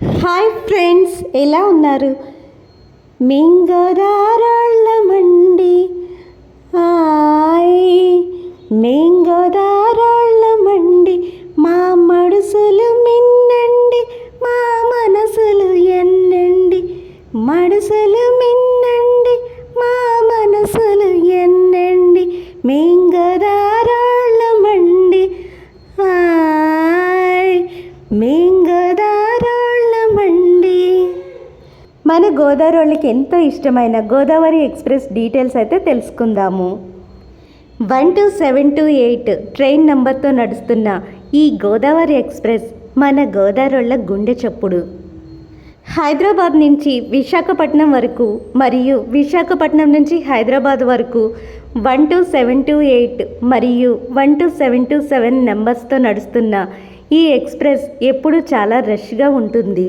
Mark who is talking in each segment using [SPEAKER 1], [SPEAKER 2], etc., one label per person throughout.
[SPEAKER 1] Hi friends, ఎలా ఉన్నారు? మింగోదారాళ్ళమండి hi మింగోదారాళ్ళమండి, మా మడుసులు మిన్నండి, మా మనసులు ఎన్నండి. మడుసులు మిన్నండి, మా మనసులు ఎన్నండి. మింగోదారాళ్ళమండి హాయ్ మింగోదారాళ్ళమండి. మన గోదావరి వాళ్ళకి ఎంతో ఇష్టమైన గోదావరి ఎక్స్ప్రెస్ డీటెయిల్స్ అయితే తెలుసుకుందాము. 12728 ట్రైన్ నంబర్తో నడుస్తున్న ఈ గోదావరి ఎక్స్ప్రెస్ మన గోదావరి వాళ్ళ గుండె చప్పుడు. హైదరాబాద్ నుంచి విశాఖపట్నం వరకు మరియు విశాఖపట్నం నుంచి హైదరాబాద్ వరకు 12728 మరియు 12727 నెంబర్స్తో నడుస్తున్న ఈ ఎక్స్ప్రెస్ ఎప్పుడు చాలా రష్గా ఉంటుంది.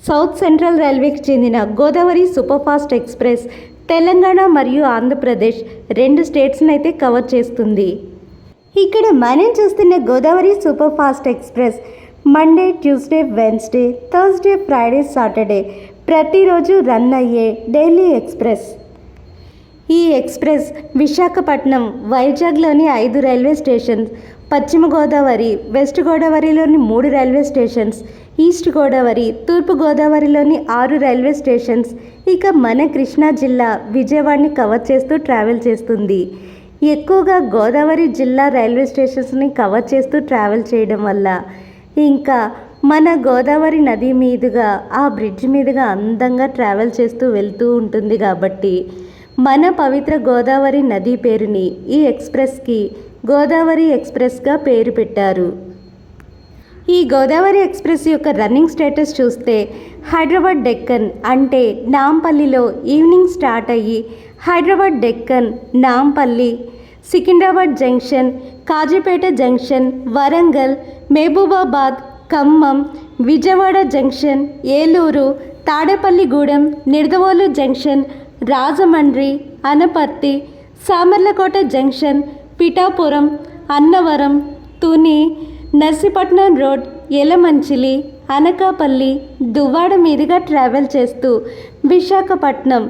[SPEAKER 1] సౌత్ సెంట్రల్ రైల్వేకి చెందిన Godavari super fast express Telangana మరియు ఆంధ్రప్రదేశ్ 2 స్టేట్స్ని అయితే కవర్ చేస్తుంది. ఇక్కడ మనం చూస్తున్న Godavari super fast express Monday, Tuesday, Wednesday, Thursday, Friday, Saturday ప్రతిరోజు రన్ అయ్యే డైలీ ఎక్స్ప్రెస్. ఈ ఎక్స్ప్రెస్ విశాఖపట్నం, వైజాగ్లోని 5 రైల్వే స్టేషన్స్, పశ్చిమ గోదావరి, వెస్ట్ గోదావరిలోని 3 రైల్వే స్టేషన్స్, ఈస్ట్ గోదావరి, తూర్పు గోదావరిలోని 6 రైల్వే స్టేషన్స్, ఇక మన కృష్ణా జిల్లా విజయవాడని కవర్ చేస్తూ ట్రావెల్ చేస్తుంది. ఎక్కువగా గోదావరి జిల్లా రైల్వే స్టేషన్స్ని కవర్ చేస్తూ ట్రావెల్ చేయడం వల్ల ఇంకా మన గోదావరి నది మీదుగా ఆ బ్రిడ్జ్ మీదుగా అందంగా ట్రావెల్ చేస్తూ వెళ్తూ ఉంటుంది. కాబట్టి మన పవిత్ర గోదావరి నది పేరుని ఈ ఎక్స్ప్రెస్కి గోదావరి ఎక్స్ప్రెస్గా పేరు పెట్టారు. ఈ గోదావరి ఎక్స్ప్రెస్ యొక్క రన్నింగ్ స్టేటస్ చూస్తే హైదరాబాద్ డెక్కన్ అంటే నాంపల్లిలో ఈవినింగ్ స్టార్ట్ అయ్యి Hyderabad Deccan, Nampally, Secunderabad junction, Kazipet junction, Warangal, Mahabubabad, Khammam, Vijayawada junction, Eluru, Tadepalligudem, Nidadavolu junction, Rajahmundry, Anaparthi, Samalkot junction, Pithapuram, Annavaram, Tuni, Narsipatnam road, Yelamanchili, Anakapalli, Duvvada మీదుగా ట్రావెల్ చేస్తూ విశాఖపట్నం,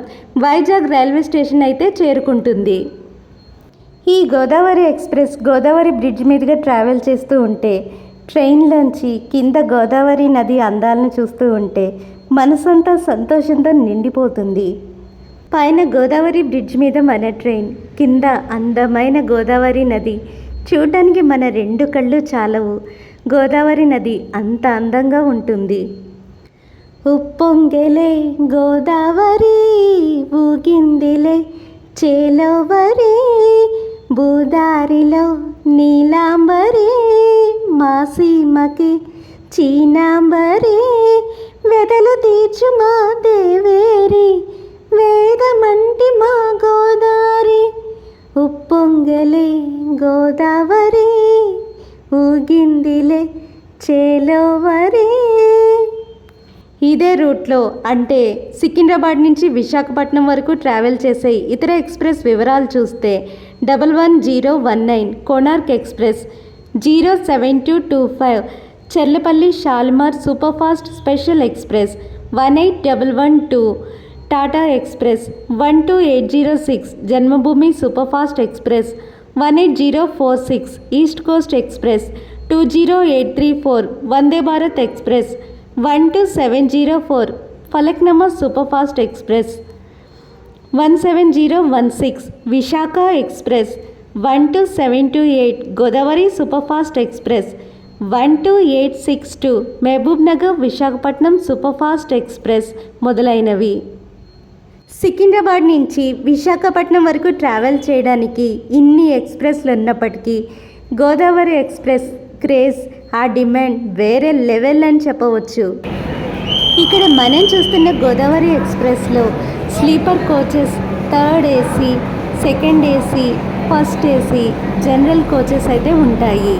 [SPEAKER 1] వైజాగ్ రైల్వే స్టేషన్ అయితే చేరుకుంటుంది. ఈ గోదావరి ఎక్స్ప్రెస్ గోదావరి బ్రిడ్జ్ మీదుగా ట్రావెల్ చేస్తూ ఉంటే ట్రైన్లోంచి కింద గోదావరి నది అందాలను చూస్తూ ఉంటే మనసంతా సంతోషంతో నిండిపోతుంది. పైన గోదావరి బ్రిడ్జ్ మీద మన ట్రైన్, కింద అందమైన గోదావరి నది చూడడానికి మన 2 కళ్ళు చాలవు. గోదావరి నది అంత అందంగా ఉంటుంది. ఉప్పొంగెలే గోదావరి ఊగిందిలే చేలోవరి, భూదారిలో నీలాంబరి, మాసీమకి చీనాంబరి, వెదలు తీర్చు మా దేవేరి, వేదమంటి మా గోదావరి. ఉప్పొంగలే గోదావరి ఊగిందిలే చేలోవరి. ఇదే రూట్లో అంటే సికింద్రాబాద్ నుంచి విశాఖపట్నం వరకు ట్రావెల్ చేసే ఇతర ఎక్స్ప్రెస్ వివరాలు చూస్తే 11019 Konark express, 07225 Cherlapalli Shalimar super fast special express, 18112 Tata express, 12806 Janmabhoomi super fast express, 18046 east coast express, 20834 Vande Bharat express, 12704 Falaknuma super fast express, 17016 Visakha express, 12728 Godavari super fast express, 12862 Mahbub Nagar Visakhapatnam super fast express మొదలైనవి. సికింద్రాబాద్ నుంచి విశాఖపట్నం వరకు ట్రావెల్ చేయడానికి ఇన్ని ఎక్స్ప్రెస్లు ఉన్నప్పటికీ గోదావరి ఎక్స్ప్రెస్ క్రేజ్, ఆ డిమాండ్ వేరే లెవెల్ అని చెప్పవచ్చు. ఇక్కడ మనం చూస్తున్న గోదావరి ఎక్స్ప్రెస్లో sleeper coaches, third AC, second AC, first AC, general coaches అయితే ఉంటాయి.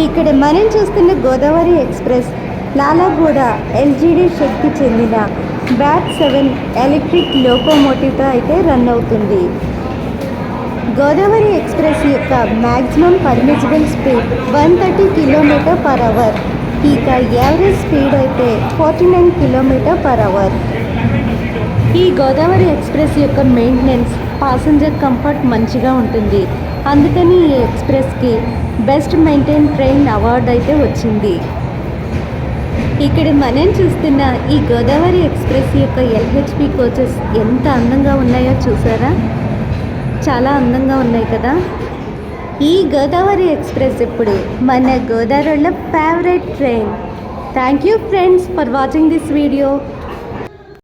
[SPEAKER 1] ఇక్కడ మనం చూస్తున్న గోదావరి ఎక్స్ప్రెస్ లాలాగూడ ఎల్జీడీ షెడ్కి చెందిన బ్యాట్ 7 ఎలక్ట్రిక్ లోకోమోటివ్తో అయితే రన్ అవుతుంది. గోదావరి ఎక్స్ప్రెస్ యొక్క మ్యాక్సిమం పర్మిసిబుల్ స్పీడ్ 130 km/h. ఇక యావరేజ్ స్పీడ్ అయితే 49 km/h. ఈ గోదావరి ఎక్స్ప్రెస్ యొక్క మెయింటెనెన్స్, పాసెంజర్ కంఫర్ట్ మంచిగా ఉంటుంది. అందుకని ఈ ఎక్స్ప్రెస్కి బెస్ట్ మెయింటైన్ ట్రైన్ అవార్డు అయితే వచ్చింది. ఇక్కడ మనం చూస్తున్న ఈ గోదావరి ఎక్స్ప్రెస్ యొక్క LHP కోచెస్ ఎంత అందంగా ఉన్నాయో చూసారా? చాలా అందంగా ఉన్నాయి కదా. ఈ గోదావరి ఎక్స్ప్రెస్ ఇప్పుడు మన గోదావరిలో favourite train. Thank you friends for watching this video.